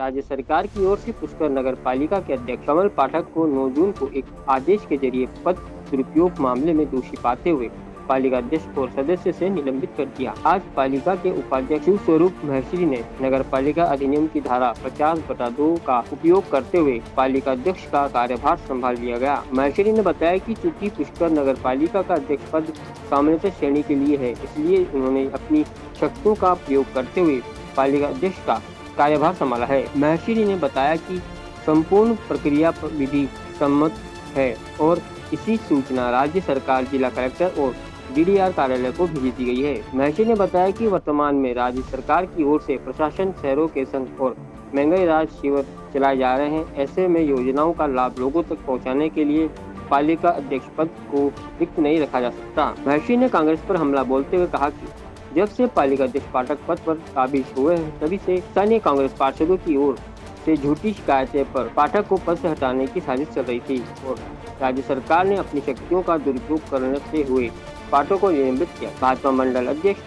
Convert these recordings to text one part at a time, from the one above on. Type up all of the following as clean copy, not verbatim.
राज्य सरकार की ओर से पुष्कर नगर पालिका के अध्यक्ष कमल पाठक को 9 जून को एक आदेश के जरिए पद दुरुपयोग मामले में दोषी पाते हुए पालिका अध्यक्ष और सदस्य से निलंबित कर दिया। आज पालिका के उपाध्यक्ष शिव स्वरूप महर्षि ने नगर पालिका अधिनियम की धारा 50/2 का उपयोग करते हुए पालिका अध्यक्ष का कार्यभार संभाल लिया गया। महर्षि ने बताया कि चूंकि पुष्कर नगर पालिका का अध्यक्ष पद सामान्यतः श्रेणी के लिए है, इसलिए उन्होंने अपनी शक्तियों का प्रयोग करते हुए पालिका अध्यक्ष का कार्यभार संभाला है। महर्षि ने बताया कि संपूर्ण प्रक्रिया विधि सम्मत है और इसी सूचना राज्य सरकार, जिला कलेक्टर और डीडीआर कार्यालय को भेज दी गई है। महर्षि ने बताया कि वर्तमान में राज्य सरकार की ओर से प्रशासन, शहरों के संघ और महंगाई राहत शिविर चलाए जा रहे हैं। ऐसे में योजनाओं का लाभ लोगों तक पहुंचाने के लिए पालिका अध्यक्ष पद को रिक्त नहीं रखा जा सकता। महर्षि ने कांग्रेस पर हमला बोलते हुए कहा कि जब से पालिका अध्यक्ष पाठक पद पर काबिज हुए हैं, तभी से स्थानीय कांग्रेस पार्षदों की ओर से झूठी शिकायतें पर पाठक को पद से हटाने की साजिश चल रही थी और राज्य सरकार ने अपनी शक्तियों का दुरुपयोग करते हुए पाठक को निलंबित किया। भाजपा मंडल अध्यक्ष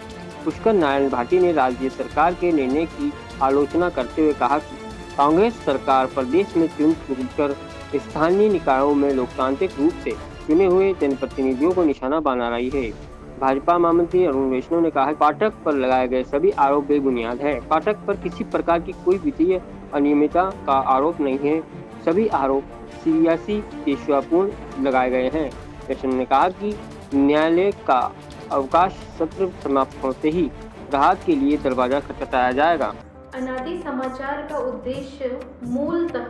पुष्कर नारायण भाटी ने राज्य सरकार के निर्णय की आलोचना करते हुए कहा कि कांग्रेस सरकार प्रदेश में चुनकर स्थानीय निकायों में लोकतांत्रिक रूप से चुने हुए जनप्रतिनिधियों को निशाना बना रही है। भाजपा महामंत्री अरुण वैष्णव ने कहा पाठक पर लगाए गए सभी आरोप बेबुनियाद है। पाठक पर किसी प्रकार की कोई वित्तीय अनियमितता का आरोप नहीं है। सभी आरोप सियासी पेशवापूर्ण लगाए गए हैं। वैष्णव ने कहा कि न्यायालय का अवकाश सत्र समाप्त होते ही राहत के लिए दरवाजा खटखटाया जाएगा। अनादि समाचार का उद्देश्य मूलतः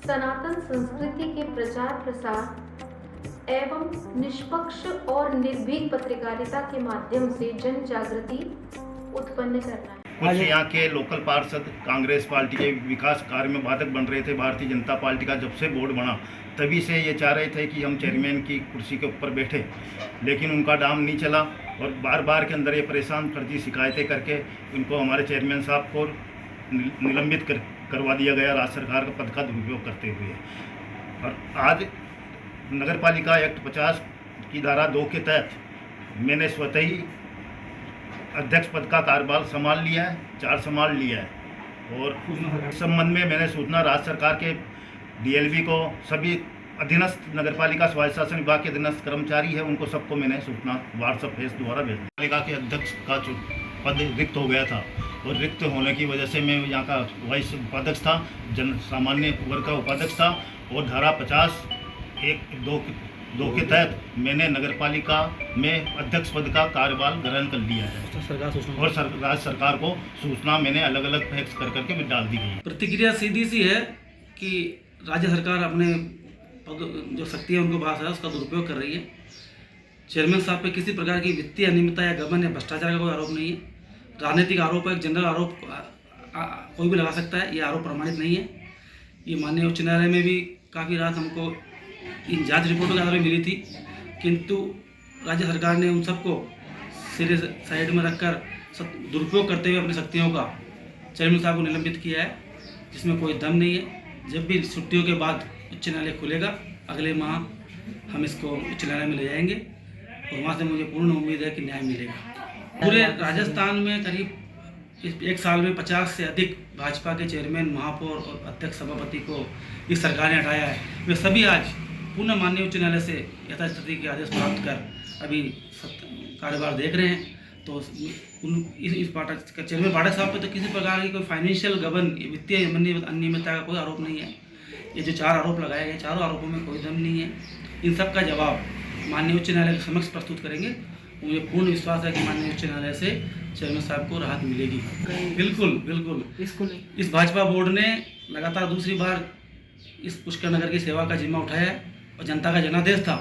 सनातन संस्कृति के प्रचार प्रसार एवं निष्पक्ष और निर्भीक पत्रकारिता के माध्यम से जन जागृति उत्पन्न करना है। कुछ यहाँ के लोकल पार्षद कांग्रेस पार्टी के विकास कार्य में बाधक बन रहे थे। भारतीय जनता पार्टी का जब से बोर्ड बना तभी से ये चाह रहे थे कि हम चेयरमैन की कुर्सी के ऊपर बैठे, लेकिन उनका दाम नहीं चला और बार बार के अंदर ये परेशान फर्जी शिकायतें करके उनको हमारे चेयरमैन साहब को निलंबित करवा दिया गया राज्य सरकार का पद का दुरुपयोग करते हुए। और आज नगर पालिका एक्ट 50 की धारा 2 के तहत मैंने स्वतः ही अध्यक्ष पद का कार्यभार संभाल लिया है, 4 संभाल लिया है। और इस संबंध में मैंने सूचना राज्य सरकार के डीएलबी को, सभी अधीनस्थ नगरपालिका स्वायत्त शासन विभाग के अधीनस्थ कर्मचारी है, उनको सबको मैंने सूचना व्हाट्सएप फेस द्वारा भेज दी। पालिका के अध्यक्ष का पद रिक्त हो गया था और रिक्त होने की वजह से मैं यहाँ का वाइस उपाध्यक्ष था, जन सामान्य वर्ग का उपाध्यक्ष था और धारा 50(1)(2) के तहत मैंने नगरपालिका में अध्यक्ष पद का कार्यभार ग्रहण कर लिया है और राज्य सरकार को सूचना मैंने अलग अलग फैक्स कर करके डाल दी गई। प्रतिक्रिया सीधी सी है कि राज्य सरकार अपने जो शक्ति है उनको पास है उसका दुरुपयोग कर रही है। चेयरमैन साहब पे किसी प्रकार की वित्तीय अनियमितता या गबन या भ्रष्टाचार का कोई आरोप नहीं है। राजनीतिक आरोप है, एक जनरल आरोप कोई भी लगा सकता है, ये आरोप प्रमाणित नहीं है। ये माननीय उच्च न्यायालय में भी काफ़ी रात हमको इन जांच रिपोर्टों के आधार पर मिली थी, किंतु राज्य सरकार ने उन सबको सिरे साइड में रखकर दुरुपयोग करते हुए अपनी शक्तियों का चेयरमैन साहब को निलंबित किया है, जिसमें कोई दम नहीं है। जब भी छुट्टियों के बाद उच्च न्यायालय खुलेगा अगले माह हम इसको उच्च न्यायालय में ले जाएंगे और वहाँ से मुझे पूर्ण उम्मीद है कि न्याय मिलेगा। पूरे राजस्थान में करीब 1 साल में 50 से अधिक भाजपा के चेयरमैन, महापौर और अध्यक्ष सभापति को इस सरकार ने हटाया है। वे सभी आज पुनः माननीय उच्च न्यायालय से यथास्थिति के आदेश प्राप्त कर अभी कार्यभार देख रहे हैं। तो इस पाठक चेयरमैन पाठक साहब पे तो किसी प्रकार की कोई फाइनेंशियल गबन, वित्तीय अनियमितता का कोई आरोप नहीं है। ये जो 4 आरोप लगाए गए, चारों आरोपों में कोई दम नहीं है। इन सब का जवाब माननीय उच्च न्यायालय के समक्ष प्रस्तुत करेंगे। मुझे पूर्ण विश्वास है कि माननीय उच्च न्यायालय से चेयरमैन साहब को राहत मिलेगी। बिल्कुल। इस भाजपा बोर्ड ने लगातार दूसरी बार इस पुष्कर नगर की सेवा का जिम्मा उठाया है और जनता का जनादेश था।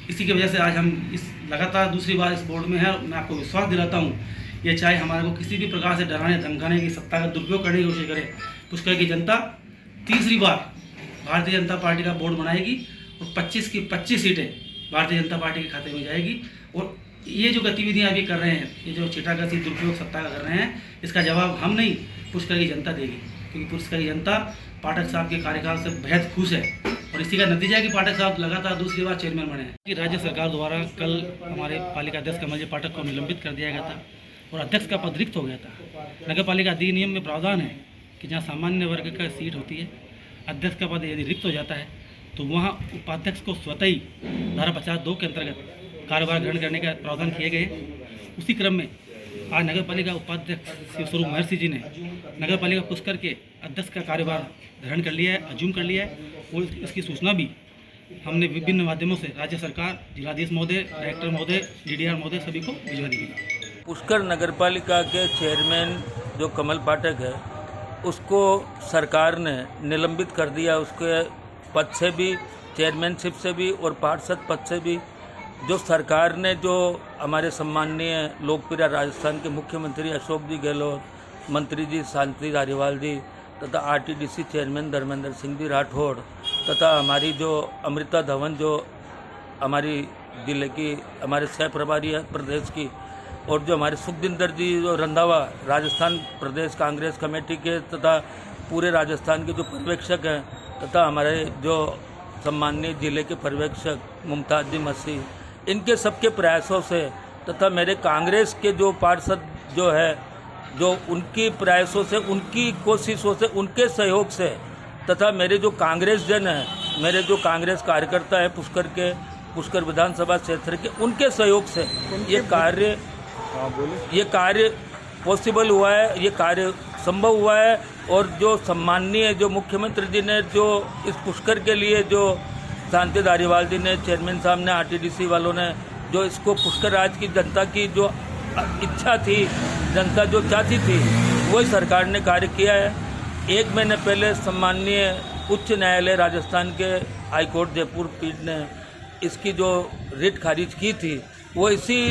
इसी की वजह से आज हम इस लगातार दूसरी बार इस बोर्ड में है। मैं आपको विश्वास दिलाता हूँ, ये चाहे हमारे को किसी भी प्रकार से डराने धमकाने की, सत्ता का दुरुपयोग करने की कोशिश करे, पुष्कर की जनता तीसरी बार भारतीय जनता पार्टी का बोर्ड बनाएगी और 25 की 25 सीटें भारतीय जनता पार्टी के खाते में जाएगी। और ये जो गतिविधियाँ अभी कर रहे हैं, ये जो चिटागसी दुरुपयोग सत्ता का कर रहे हैं, इसका जवाब हम नहीं, पुष्कर की जनता देगी। क्योंकि पुष्कर की जनता पाठक साहब के कार्यकाल से बेहद खुश है और इसी का नतीजा है कि पाठक साहब लगातार दूसरी बार चेयरमैन बने हैं। कि राज्य सरकार द्वारा कल हमारे पालिका अध्यक्ष कमल जी पाठक को निलंबित कर दिया गया था। और अध्यक्ष का पद रिक्त हो गया था। नगर पालिका अधिनियम में प्रावधान है कि जहाँ सामान्य वर्ग का सीट होती है, अध्यक्ष का पद यदि रिक्त हो जाता है तो वहाँ उपाध्यक्ष को स्वतः ही धारा 50(2) के अंतर्गत कार्यभार ग्रहण करने का प्रावधान किए गए। उसी क्रम में आज नगर पालिका उपाध्यक्ष शिवस्वरूप महर्षि जी ने नगर पालिका पुष्कर के अध्यक्ष का कार्यभार ग्रहण कर लिया है, अज्यूम कर लिया है। और इसकी सूचना भी हमने विभिन्न माध्यमों से राज्य सरकार, जिलाधीश महोदय, डायरेक्टर महोदय, डीडीआर महोदय सभी को भिजवा दी गई। पुष्कर नगरपालिका के चेयरमैन जो कमल पाठक है, उसको सरकार ने निलंबित कर दिया, उसके पद से भी, चेयरमैनशिप से भी और पार्षद पद से भी। जो सरकार ने जो हमारे सम्माननीय लोकप्रिय राजस्थान के मुख्यमंत्री अशोक जी गहलोत, मंत्री जी शांति धारीवाल जी तथा आरटीडीसी चेयरमैन धर्मेंद्र सिंह जी राठौड़ तथा हमारी जो अमृता धवन जो हमारी जिले की हमारे सह प्रभारी है प्रदेश की, और जो हमारे सुखदिंदर जी जो रंधावा राजस्थान प्रदेश कांग्रेस कमेटी के तथा पूरे राजस्थान के जो पर्यवेक्षक हैं, तथा हमारे जो सम्माननीय जिले के पर्यवेक्षक मुमताज जी मसीह, इनके सबके प्रयासों से तथा मेरे कांग्रेस के जो पार्षद जो है, जो उनकी प्रयासों से, उनकी कोशिशों से, उनके सहयोग से तथा मेरे जो कांग्रेस जन हैं, मेरे जो कांग्रेस कार्यकर्ता है पुष्कर विधानसभा क्षेत्र के, उनके सहयोग से ये कार्य पॉसिबल हुआ है, ये कार्य संभव हुआ है। और जो सम्माननीय जो मुख्यमंत्री जी ने जो इस पुष्कर के लिए जो शांति धारीवाल जी ने, चेयरमैन साहब ने, आरटीडीसी वालों ने जो इसको पुष्कर राज्य की जनता की जो इच्छा थी, जनता जो चाहती थी, वही सरकार ने कार्य किया है। 1 महीने पहले सम्माननीय उच्च न्यायालय राजस्थान के हाईकोर्ट जयपुर पीठ ने इसकी जो रिट खारिज की थी, वो इसी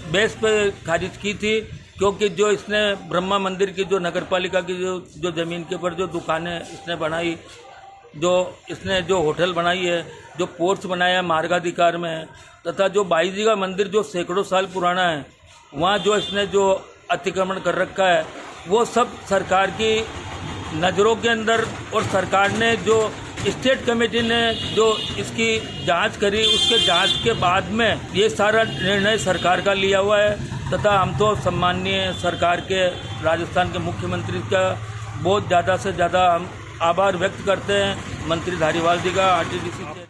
बेस पे खारिज की थी, क्योंकि जो इसने ब्रह्मा मंदिर की जो नगरपालिका की जो ज़मीन के ऊपर जो दुकानें इसने बनाई, जो इसने जो होटल बनाई है, जो पोर्च बनाया मार्गाधिकार में, तथा जो बाई जी का मंदिर जो सैकड़ों साल पुराना है, वहाँ जो इसने जो अतिक्रमण कर रखा है, वो सब सरकार की नज़रों के अंदर, और सरकार ने जो स्टेट कमेटी ने जो इसकी जांच करी, उसके जांच के बाद में ये सारा निर्णय सरकार का लिया हुआ है। तथा हम तो सम्माननीय सरकार के, राजस्थान के मुख्यमंत्री का बहुत ज़्यादा से ज़्यादा हम आभार व्यक्त करते हैं, मंत्री धारीवाल जी का, आरटीडीसी